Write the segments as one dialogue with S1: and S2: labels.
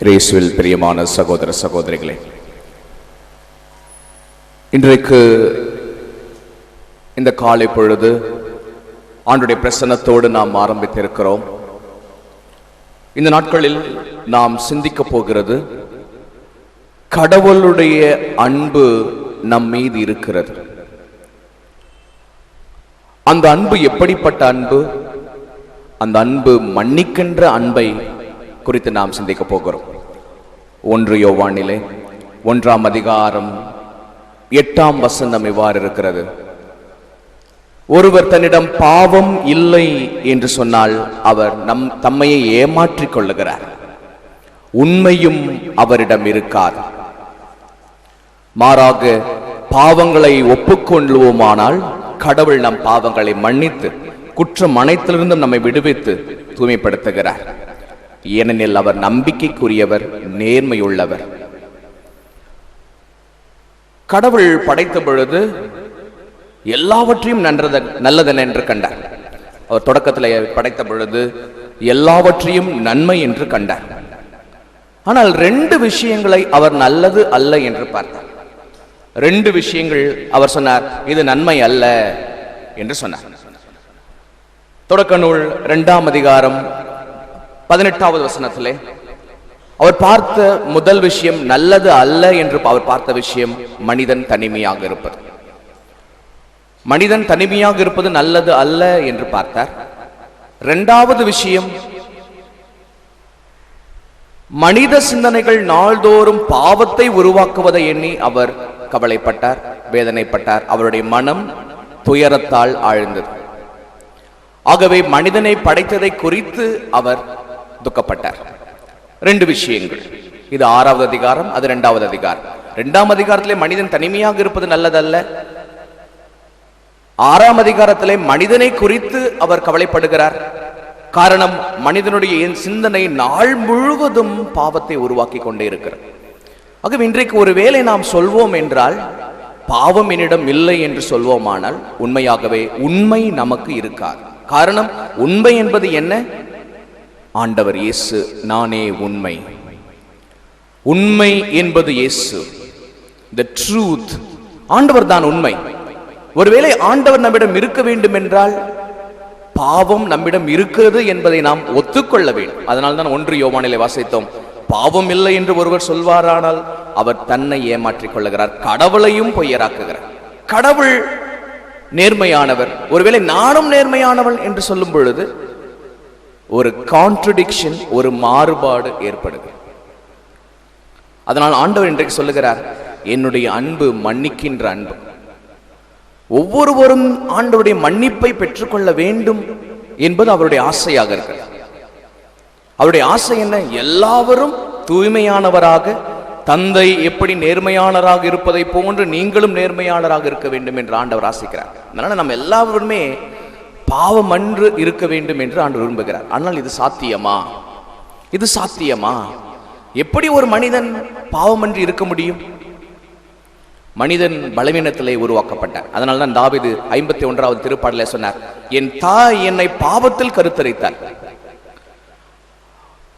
S1: இயேசுவில் பிரியமான சகோதர சகோதரிகளே, இன்றைக்கு இந்த காலை பொழுது ஆண்டுடைய பிரசன்னத்தோடு நாம் ஆரம்பித்திருக்கிறோம். இந்த நாட்களில் நாம் சிந்திக்க போகிறது, கடவுளுடைய அன்பு நம் மீது இருக்கிறது. அந்த அன்பு எப்படிப்பட்ட அன்பு? அந்த அன்பு மன்னிக்கின்ற அன்பை குறித்து நாம் சிந்திக்க போகிறோம். 1 யோவானிலே 1ஆம் அதிகாரம் 8ஆம் வசனம் இவ்வாறு இருக்கிறது: ஒருவர் தன்னிடம் பாவம் இல்லை என்று சொன்னால் அவர் தம்மையே ஏமாற்றிக் கொள்ளுகிறார், உண்மையும் அவரிடம் இருக்காது. மாறாக பாவங்களை ஒப்புக்கொள்வோமானால் கடவுள் நம் பாவங்களை மன்னித்து குற்றம் அனைத்திலிருந்தும் நம்மை விடுவித்து தூய்மைப்படுத்துகிறார். ஏனெனில் அவர் நம்பிக்கைக்குரியவர், நேர்மையுள்ளவர். கடவுள் படைத்த பொழுது எல்லாவற்றையும் நல்லதென என்று கண்டார். அவர் தொடக்கத்தில் படைத்த பொழுது எல்லாவற்றையும் நன்மை என்று கண்டார். ஆனால் 2 விஷயங்களை அவர் நல்லது அல்ல என்று பார்த்தார். 2 விஷயங்கள் அவர் சொன்னார், இது நன்மை அல்ல என்று சொன்னார். தொடக்க நூல் 2ஆம் அதிகாரம் 18வது வசனத்திலே அவர் பார்த்த முதல் விஷயம் நல்லது அல்ல என்று அவர் பார்த்த விஷயம் மனிதன் தனிமையாக இருப்பது. மனிதன் தனிமையாக இருப்பது நல்லது அல்ல என்று பார்த்தார். 2வது விஷயம், மனித சிந்தனைகள் நாள்தோறும் பாவத்தை உருவாக்குவதை எண்ணி அவர் கவலைப்பட்டார், வேதனைப்பட்டார். அவருடைய மனம் துயரத்தால் ஆழ்ந்தது. ஆகவே மனிதனை படைத்ததை குறித்து அவர் துக்கப்பட்டார். 2 விஷயங்கள். இது 6வது அதிகாரம், அது 2வது அதிகாரம். 2ஆம் அதிகாரத்திலே மனிதன் தனிமையாக இருப்பது நல்லதல்ல. 6ஆம் அதிகாரத்திலே மனிதனை குறித்து அவர் கவலைப்படுகிறார். காரணம், மனிதனுடைய சிந்தனை நாள் முழுவதும் பாவத்தை உருவாக்கி கொண்டே இருக்கிறது. ஆகவே இன்றைக்கு ஒரு வேளை நாம் சொல்வோம் என்றால், பாவம் என்னிடம் இல்லை என்று சொல்வோமானால் உண்மையாகவே உண்மை நமக்கு இருக்காது. காரணம், உண்மை என்பது என்ன? ஆண்டவர் இயேசு நானே உண்மை. உண்மை என்பது இயேசு. The truth. ஆண்டவர் தான் உண்மை. ஒருவேளை ஆண்டவர் நம்மிடம் இருக்க வேண்டும் என்றால் பாவம் நம்மிடம் இருக்கிறது என்பதை நாம் ஒத்துக்கொள்ள வேண்டும். அதனால் தான் 1 யோவானிலே வாசித்தோம், பாவம் இல்லை என்று ஒருவர் சொல்வாரானால் அவர் தன்னை ஏமாற்றிக் கொள்ளுகிறார், கடவுளையும் பொய்யராக்குகிறார். கடவுள் நேர்மையானவர். ஒருவேளை நானும் நேர்மையானவள் என்று சொல்லும் பொழுது ஒரு கான்ட்ரடிக்ஷன், ஒரு மாறுபாடு ஏற்படுகிறது. அதனால் ஆண்டவர் இன்றைக்கு சொல்லுகிறார், என்னுடைய அன்பு மன்னிக்கின்ற அன்பு. ஒவ்வொருவரும் ஆண்டவருடைய மன்னிப்பை பெற்றுக்கொள்ள வேண்டும் என்பது அவருடைய ஆசையாக இருக்கிறது. அவருடைய ஆசை என்ன? எல்லாவரும் தூய்மையானவராக, தந்தை எப்படி நேர்மையானராக இருப்பதை போன்று நீங்களும் நேர்மையானராக இருக்க வேண்டும் என்று ஆண்டவர் ஆசைக்கிறார். அதனால நம்ம எல்லாருமே பாவமன்று இருக்க வேண்டும் என்று ஆண்டவர் விரும்புகிறார். ஆனால் இது சாத்தியமா? இது சாத்தியமா? எப்படி ஒரு மனிதன் பாவமன்று இருக்க முடியும்? மனிதன் பலவீனத்திலே உருவாக்கப்பட்டார். அதனால தான் தாவீது 51வது திருப்பாடலே சொன்னார், என் தாய் என்னை பாவத்தில் கருத்தரித்தார்.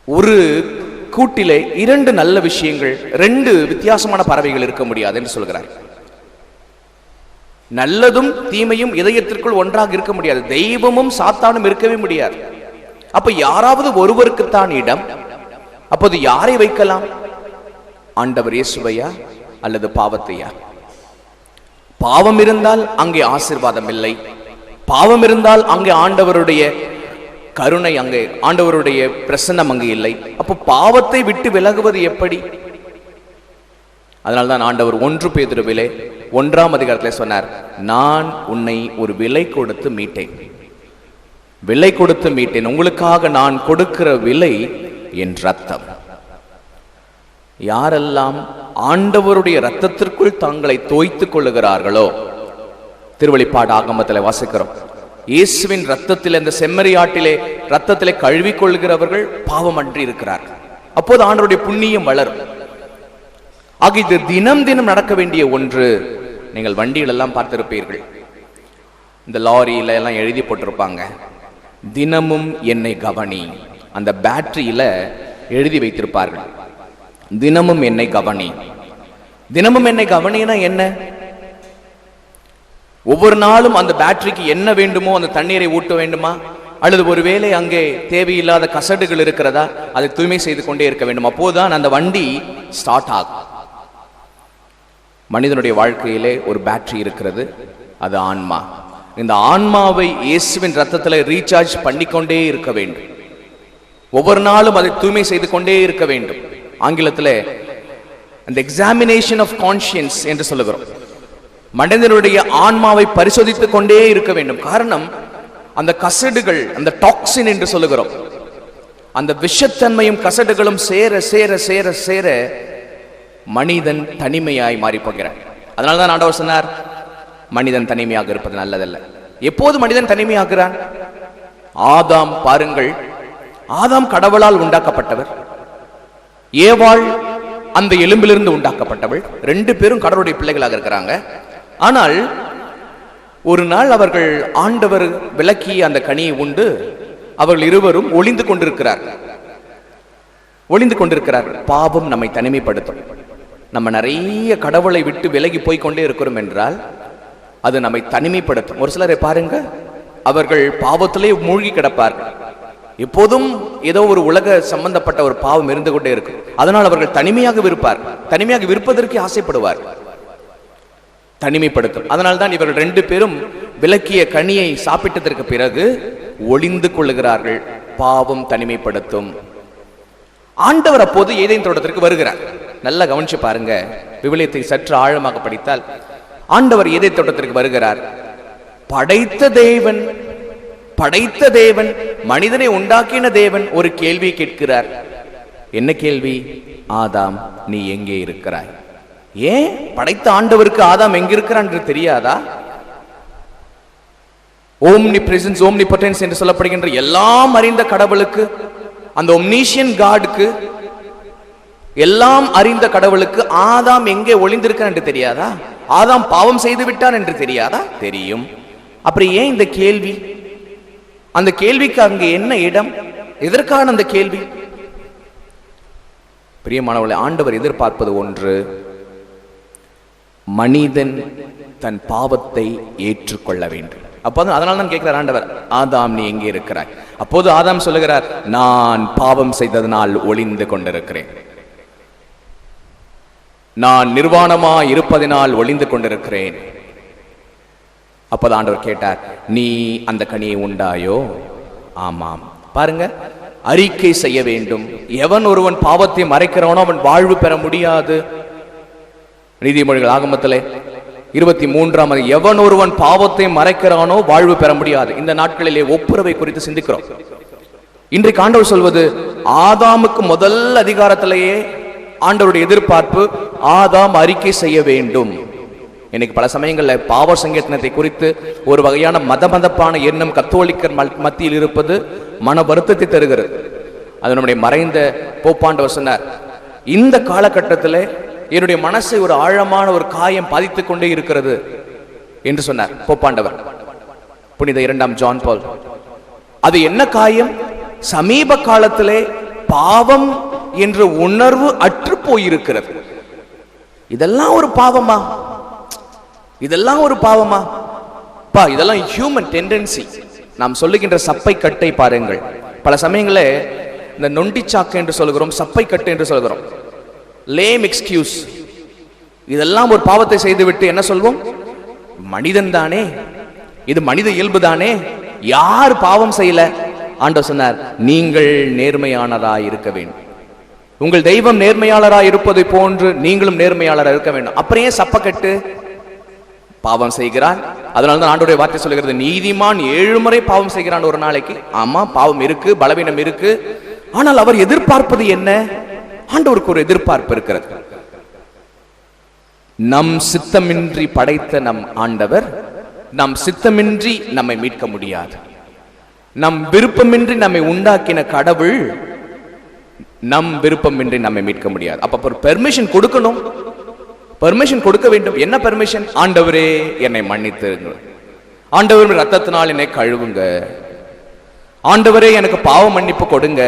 S1: ஒரு கூட்டிலே 2 நல்ல விஷயங்கள், 2 வித்தியாசமான பறவைகள் இருக்க முடியாது என்று சொல்கிறார். நல்லதும் தீமையும் இதயத்திற்குள் ஒன்றாக இருக்க முடியாது. தெய்வமும் சாத்தானும் இருக்கவே முடியாது. அப்ப யாராவது ஒருவருக்குத்தான் இடம். அப்போது யாரை வைக்கலாம்? ஆண்டவர் இயேசுவையா அல்லது பாவத்தையா? பாவம் இருந்தால் அங்கே ஆசீர்வாதம் இல்லை. பாவம் இருந்தால் அங்கே ஆண்டவருடைய கருணை, அங்கே ஆண்டவருடைய பிரசன்னம் அங்கே இல்லை. அப்போ பாவத்தை விட்டு விலகுவது எப்படி? அதனால்தான் ஆண்டவர் 1 பேதுருவிலே 1ஆம் அதிகாரத்திலே சொன்னார், நான் உன்னை ஒரு விலை கொடுத்து மீட்டேன். விலை கொடுத்து மீட்டேன். உங்களுக்காக நான் கொடுக்கிற விலை என் ரத்தம். யாரெல்லாம் ஆண்டவருடைய ரத்தத்திற்குள் தங்களை தோய்த்துக் கொள்ளுகிறார்களோ, திருவெளிப்பாடு ஆகமத்திலே வாசிக்கிறோம், இயேசுவின் ரத்தத்தில், இந்த செம்மறி ஆட்டிலே ரத்தத்திலே கழுவிக் கொள்கிறவர்கள் பாவமன்றி இருக்கிறார்கள். அப்போது ஆண்டவருடைய புண்ணியம் வளரும். ஆக இது தினம் தினம் நடக்க வேண்டிய ஒன்று. நீங்கள் வண்டிகள் எல்லாம் பார்த்திருப்பீர்கள், இந்த லாரியில எல்லாம் எழுதி போட்டிருப்பாங்க, தினமும் என்னை கவனி. அந்த பேட்டரியில எழுதி வைத்திருப்பார்கள், தினமும் என்னை கவனி. தினமும் என்னை கவனினா என்ன? ஒவ்வொரு நாளும் அந்த பேட்டரிக்கு என்ன வேண்டுமோ அந்த தண்ணீரை ஊட்ட வேண்டுமா, அல்லது ஒருவேளை அங்கே தேவையில்லாத கசடுகள் இருக்கிறதா, அதை தூய்மை செய்து கொண்டே இருக்க வேண்டும். அப்போதுதான் அந்த வண்டி ஸ்டார்ட் ஆகும். மனிதனுடைய வாழ்க்கையிலே ஒரு பேட்டரி இருக்கிறது, அது ஆன்மா. இந்த ஆன்மாவை இயேசுவின் ரத்தத்தில் ரீசார்ஜ் பண்ணிக்கொண்டே இருக்க வேண்டும். ஒவ்வொரு நாளும் அதை தூய்மை செய்து கொண்டே இருக்க வேண்டும். ஆங்கிலத்தில் அந்த எக்ஸாமினேஷன் ஆஃப் கான்ஷியன்ஸ் என்று சொல்லுகிறோம். மனிதனுடைய ஆன்மாவை பரிசோதித்துக் கொண்டே இருக்க வேண்டும். காரணம், அந்த கசடுகள், அந்த டாக்ஸின் என்று சொல்லுகிறோம், அந்த விஷத்தன்மையும் கசடுகளும் சேர சேர சேர சேர மனிதன் தனிமையாய் மாறி போகிறான். அதனால்தான் ஆண்டவர் சொன்னார், மனிதன் தனிமையாக இருப்பது நல்லதல்ல. எப்போது மனிதன் தனிமையாகிறான்? ஆதாம் பாருங்கள், ஆதாம் கடவுளால் உண்டாக்கப்பட்டவர், ஏவாள் அந்த எலும்பிலிருந்து உண்டாக்கப்பட்டவள். ரெண்டு பேரும் கடவுளுடைய பிள்ளைகளாக இருக்கிறாங்க. ஆனால் ஒரு நாள் அவர்கள் ஆண்டவர் விலக்கிய அந்த கனியை உண்டு அவர்கள் இருவரும் ஒளிந்து கொண்டிருக்கிறார்கள். பாவம் நம்மை தனிமைப்படுத்தும். நம்ம நிறைய கடவுளை விட்டு விலகி போய் கொண்டே இருக்கிறோம் என்றால் அது நம்மை தனிமைப்படுத்தும். ஒரு சிலரை பாருங்க, அவர்கள் பாவத்திலே மூழ்கி கிடப்பார்கள். எப்போதும் ஏதோ ஒரு உலக சம்பந்தப்பட்ட ஒரு பாவம் இருந்து கொண்டே இருக்கும். அதனால் அவர்கள் தனிமையாக விருப்பதற்கு ஆசைப்படுவார். தனிமைப்படுத்தும். அதனால்தான் இவர்கள் ரெண்டு பேரும் விலக்கிய கனியை சாப்பிட்டதற்கு பிறகு ஒளிந்து கொள்ளுகிறார்கள். பாவம் தனிமைப்படுத்தும். ஆண்டவர் அப்போது ஏதேன் தோட்டத்திற்கு வருகிறார். நல்லா கவனிச்சு பாருங்க, விவிலியத்தை சற்று ஆழமாக படித்தால் ஆண்டவர் ஏதேன் தோட்டத்திற்கு வருகிறார். படைத்த தேவன், மனிதனை உண்டாக்கின தேவன் ஒரு கேள்வி கேட்கிறார். என்ன கேள்வி? ஆதாம், நீ எங்கே இருக்கிறாய்? ஏன் படைத்த ஆண்டவருக்கு ஆதாம் எங்க இருக்கிறான் என்று தெரியாதா? ஓம்னி பிரசன்ஸ், ஓம்னி பொட்டன்ஸ் என்று சொல்லப்படுகின்ற எல்லாம் அறிந்த கடவுளுக்கு, அந்த ஒம்னிஷியன் காடுக்கு, எல்லாம் அறிந்த கடவுளுக்கு ஆதாம் எங்கே ஒளிந்திருக்கிறான் என்று தெரியாதா? ஆதாம் பாவம் செய்து விட்டான் என்று தெரியாதா? தெரியும். அப்புறம் ஏன் இந்த கேள்வி? அந்த கேள்விக்கு அங்கு என்ன இடம்? எதற்கான அந்த கேள்வி? பிரியமானவர்களே, ஆண்டவர் எதிர்பார்ப்பது ஒன்று, மனிதன் தன் பாவத்தை ஏற்றுக்கொள்ள வேண்டும். அப்போது அதனால தான் கேட்கிறார் ஆண்டவர், ஆதாம் நீ எங்கே இருக்கிறாய்? அப்போது ஆதாம் சொல்லுகிறார், நான் பாவம் செய்ததனால் ஒளிந்து கொண்டிருக்கிறேன், நான் நிர்வாணமா இருப்பதனால் ஒளிந்து கொண்டிருக்கிறேன். அப்போது ஆண்டவர் கேட்டார், நீ அந்த கனியை உண்டாயோ? ஆமாம். பாருங்க, அறிக்கை செய்ய வேண்டும். எவன் ஒருவன் பாவத்தை மறைக்கிறவனோ அவன் வாழ்வு பெற முடியாது. நீதிமொழிகள் ஆகமத்திலே 23 எவன் ஒருவன் பாவத்தை மறைக்கிறானோ வாழ்வு பெற முடியாது. இந்த நாட்களிலே ஒப்புரவை குறித்து சிந்திக்கிறோம். இன்றைக்கு ஆண்டவர் சொல்வது, ஆதாமுக்கு முதல் அதிகாரத்திலேயே ஆண்டவருடைய எதிர்பார்ப்பு, ஆதாம் அறிக்கை செய்ய வேண்டும். இன்னைக்கு பல சமயங்களில் பாவ சங்கீதனத்தை குறித்து ஒரு வகையான மதப்பான எண்ணம் கத்தோலிக்கர் மத்தியில் இருப்பது மன வருத்தத்தை தருகிறது. அது நம்முடைய மறைந்த போப்பாண்டவர் சொன்னார், இந்த காலகட்டத்தில் என்னுடைய மனசை ஒரு ஆழமான ஒரு காயம் பாதித்துக் கொண்டே இருக்கிறது என்று சொன்னார் போப்பாண்டவர், புனித 2ஆம் ஜான் பால். அது என்ன காயம்? சமீப காலத்திலே பாவம் என்ற உணர்வு அற்று போயிருக்கிறது. இதெல்லாம் ஒரு பாவமா? இதெல்லாம் ஒரு பாவமா? இதெல்லாம் ஹியூமன் டெண்டன்சி. நாம் சொல்லுகின்ற சப்பை கட்டை பாருங்கள். பல சமயங்களே இந்த நொண்டிச்சாக்கு என்று சொல்கிறோம், சப்பை கட்டு என்று சொல்கிறோம், லேம் எக்ஸ்கியூஸ். இதெல்லாம் ஒரு பாவத்தை செய்துவிட்டு என்ன சொல்வோம்? மனிதன் தானே, இது மனித இயல்பு தானே, யார் பாவம் செய்யல? ஆண்டவர் சொன்னார், நீங்கள் நேர்மையானராய் இருக்க வேண்டும். உங்கள் தெய்வம் நேர்மையாளராய் இருப்பதை போன்று நீங்களும் நேர்மையாளராக இருக்க வேண்டும். அப்புறம் ஏன் சப்பக்கட்டு? பாவம் செய்கிறான். அதனால்தான் ஆண்டவருடைய வார்த்தை சொல்லுகிறது, நீதிமான் 7 முறை பாவம் செய்கிறான் ஒரு நாளைக்கு. ஆமா, பாவம் இருக்கு, பலவீனம் இருக்கு. ஆனால் அவர் எதிர்பார்ப்பது என்ன? ஆண்டவருக்கு ஒரு எதிர்பார்ப்பு இருக்கிறது. நம் சித்தமின்றி படைத்த நம் ஆண்டவர் நம் சித்தமின்றி நம்மை மீட்க முடியாது. நம் விருப்பமின்றி நம்மை உண்டாக்கின கடவுள் நம் விருப்பமின்றி நம்மை மீட்க முடியாது. அப்ப ஒரு பெர்மிஷன் கொடுக்கணும், பெர்மிஷன் கொடுக்க வேண்டும். என்ன பெர்மிஷன்? ஆண்டவரே என்னை மன்னித்துங்க, ஆண்டவர் ரத்தத்தினால் என்னை கழுவுங்க, ஆண்டவரே எனக்கு பாவ மன்னிப்பு கொடுங்க.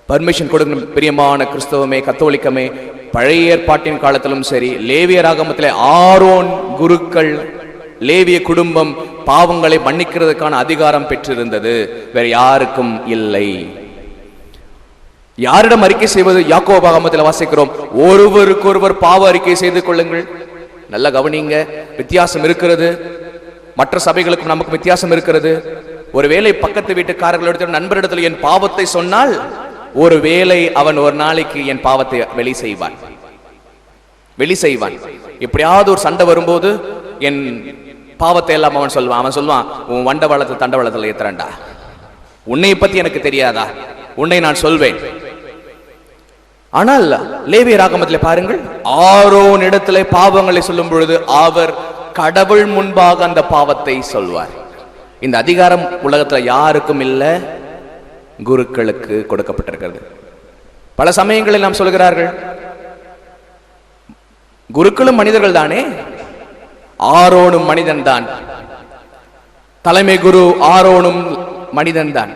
S1: பர்மிஷன் கொடுங்க. பிரியமான கிறிஸ்தவமே, கத்தோலிக்கமே, பழைய ஏற்பாட்டின் காலத்திலும் சரி, லேவியராகமத்திலே ஆரோன் குருக்கள், லேவிய குடும்பம் பாவங்களை மன்னிக்கிறதுக்கான அதிகாரம் பெற்றிருந்தது, வேற யாருக்கும் இல்லை. யாரிடம் அறிக்கை செய்வது? யாக்கோபாகமத்தில் வாசிக்கிறோம், ஒருவருக்கொருவர் பாவ அறிக்கை செய்து கொள்ளுங்கள். நல்ல கவனிங்க, வித்தியாசம் இருக்கிறது. மற்ற சபைகளுக்கும் நமக்கு வித்தியாசம் இருக்கிறது. ஒருவேளை பக்கத்து வீட்டுக்காரர்களிடத்தில், நண்பரிடத்தில் என் பாவத்தை சொன்னால், ஒருவேளை அவன் ஒரு நாளைக்கு என் பாவத்தை வெளி செய்வான். எப்படியாவது ஒரு சண்டை வரும்போது என் பாவத்தை எல்லாம் அவன் சொல்வான், உன் வண்டவளத்தை தண்டவளத்தில் ஏத்துறண்டா, உன்னை பத்தி எனக்கு தெரியாதா, உன்னை நான் சொல்வேன். ஆனால் லேவியராகமத்தில் பாருங்கள், ஆரோன் இடத்திலே பாவங்களை சொல்லும் பொழுது அவர் கடவுள் முன்பாக அந்த பாவத்தை சொல்வார். இந்த அதிகாரம் உலகத்துல யாருக்கும் இல்லை, குருக்களுக்கு கொடுக்கப்பட்டிருக்கிறது. பல சமயங்களில் நாம் சொல்கிறார்கள், குருக்களும் மனிதர்கள் தானே, ஆரோனும் மனிதன் தான், தலைமை குரு ஆரோனும் மனிதன் தான்.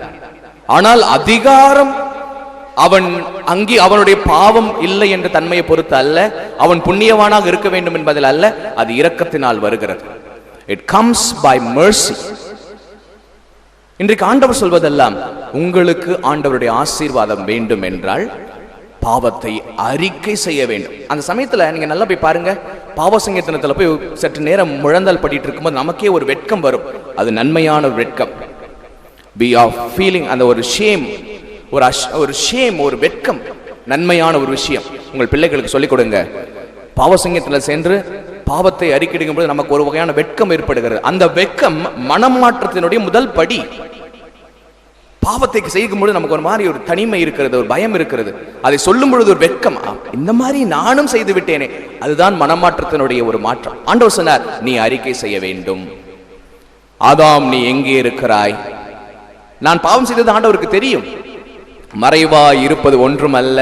S1: ஆனால் அதிகாரம் அவனுடைய பாவம் இல்லை என்ற தன்மையை பொறுத்து அல்ல, அவன் புண்ணியவானாக இருக்க வேண்டும் என்பதில் அல்ல, அது இரக்கத்தினால் வருகிறது. It comes by mercy. இன்றைக்கு ஆண்டவர் சொல்வதெல்லாம், உங்களுக்கு ஆண்டவருடைய ஆசீர்வாதம் வேண்டும் என்றால் பாவத்தை அறிக்கை செய்ய வேண்டும். அந்த சமயத்துல நீங்க நல்லா போய் பாருங்க, பாவ சங்கீதத்துல போய் சற்று நேரம் முழந்தால் படிட்டு இருக்கும்போது நமக்கே ஒரு வெட்கம் வரும். அது நன்மையான வெட்கம். We are feeling அந்த ஒரு ஷேம், ஒரு வெட்கம், நன்மையான ஒரு விஷயம். உங்கள் பிள்ளைகளுக்கு சொல்லிக் கொடுங்க. பாவசங்கத்தில் சென்று பாவத்தை அறிக்கையிடும் போது நமக்கு ஒரு வகையான வெட்கம் ஏற்படுகிறது. அந்த வெட்கம் மனம் மாற்றத்தினுடைய முதல் படி. பாவத்தை செய்யும் பொழுது நமக்கு ஒரு மாதிரி ஒரு தனிமை இருக்கிறது, ஒரு பயம் இருக்கிறது. அதை சொல்லும் பொழுது ஒரு வெட்கம், இந்த மாதிரி நானும் செய்து விட்டேனே, அதுதான் மனமாற்றத்தினுடைய ஒரு மாற்றம். ஆண்டவர் சொன்னார், நீ அறிக்கை செய்ய வேண்டும். ஆதாம், நீ எங்கே இருக்கிறாய்? நான் பாவம் செய்தது ஆண்டவருக்கு தெரியும். மறைவாய் இருப்பது ஒன்றும் அல்ல.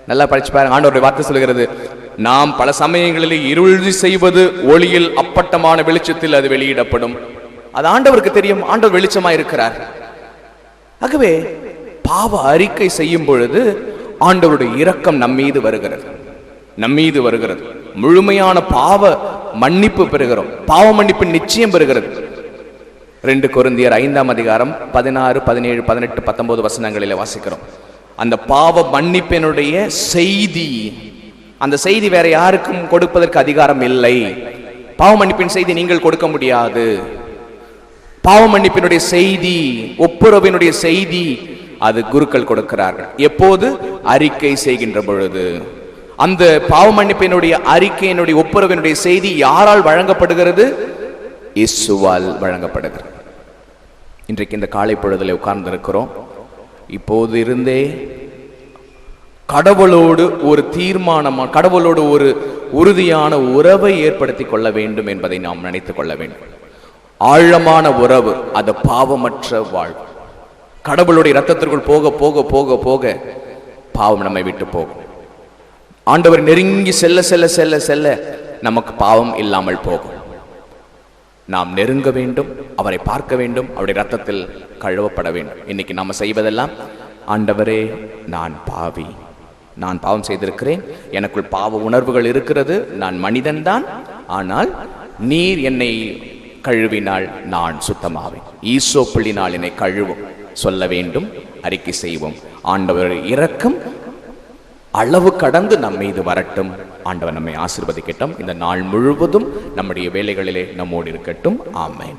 S1: நல்லா படிச்சு பாருங்க, ஆண்டவருடைய வார்த்தை சொல்கிறது, நாம் பல சமயங்களில் இருள் செய்வது ஒளியில் அப்பட்டமான வெளிச்சத்தில் அது வெளியிடப்படும். அது ஆண்டவருக்கு தெரியும். ஆண்டவர் வெளிச்சமா இருக்கிறார். ஆகவே பாவ அறிக்கை செய்யும் பொழுது ஆண்டவருடைய இரக்கம் நம்மீது வருகிறது. முழுமையான பாவ மன்னிப்பு பெறுகிறோம். பாவ மன்னிப்பு நிச்சயம் பெறுகிறது. 2 கொரிந்தியர் 5ஆம் அதிகாரம் 16, 17, 18, 19 வசனங்களில் வாசிக்கிறோம். அந்த பாவ மன்னிப்பினுடைய செய்தி, அந்த செய்தி வேற யாருக்கும் கொடுப்பதற்கு அதிகாரம் இல்லை. பாவ மன்னிப்பின் செய்தி நீங்கள் கொடுக்க முடியாது. பாவ மன்னிப்பினுடைய செய்தி, ஒப்புரவினுடைய செய்தி, அது குருக்கள் கொடுக்கிறார்கள். எப்போது? அறிக்கை செய்கின்ற பொழுது. அந்த பாவ மன்னிப்பினுடைய அறிக்கையினுடைய ஒப்புரவினுடைய செய்தி யாரால் வழங்கப்படுகிறது? இயேசுவால் வழங்கப்படுகிறது. இன்றைக்கு இந்த காலை பொழுதில் உட்கார்ந்திருக்கிறோம். இப்போது இருந்தே கடவுளோடு ஒரு தீர்மானமா, கடவுளோடு ஒரு உறுதியான உறவை ஏற்படுத்தி கொள்ள வேண்டும் என்பதை நாம் நினைத்துக் கொள்ள வேண்டும். ஆழமான உறவு, அது பாவமற்ற வாழ்வு. கடவுளுடைய இரத்தத்திற்குள் போக போக போக போக பாவம் நம்மை விட்டு போகும். ஆண்டவர் நெருங்கி செல்ல செல்ல செல்ல செல்ல நமக்கு பாவம் இல்லாமல் போகும். நாம் நெருங்க வேண்டும், அவரை பார்க்க வேண்டும், அவருடைய இரத்தத்தில் கழுவப்பட வேண்டும். இன்னைக்கு நாம செய்வதெல்லாம், ஆண்டவரே, நான் பாவி, நான் பாவம் செய்திருக்கிறேன், எனக்குள் பாவ உணர்வுகள் இருக்கிறது, நான் மனிதன்தான், ஆனால் நீர் என்னை கழுவினால் நான் சுத்தமாவேன், ஈசோப்பிள்ளினால் என்னை கழுவும் சொல்ல வேண்டும், அறிக்கை செய்வோம். ஆண்டவர் இரக்கம் அளவு கடந்து நம் மீது வரட்டும். ஆண்டவர் நம்மை ஆசீர்வதிக்கட்டும். இந்த நாள் முழுவதும் நம்முடைய வேலைகளிலே நம்மோடு இருக்கட்டும். ஆமென்.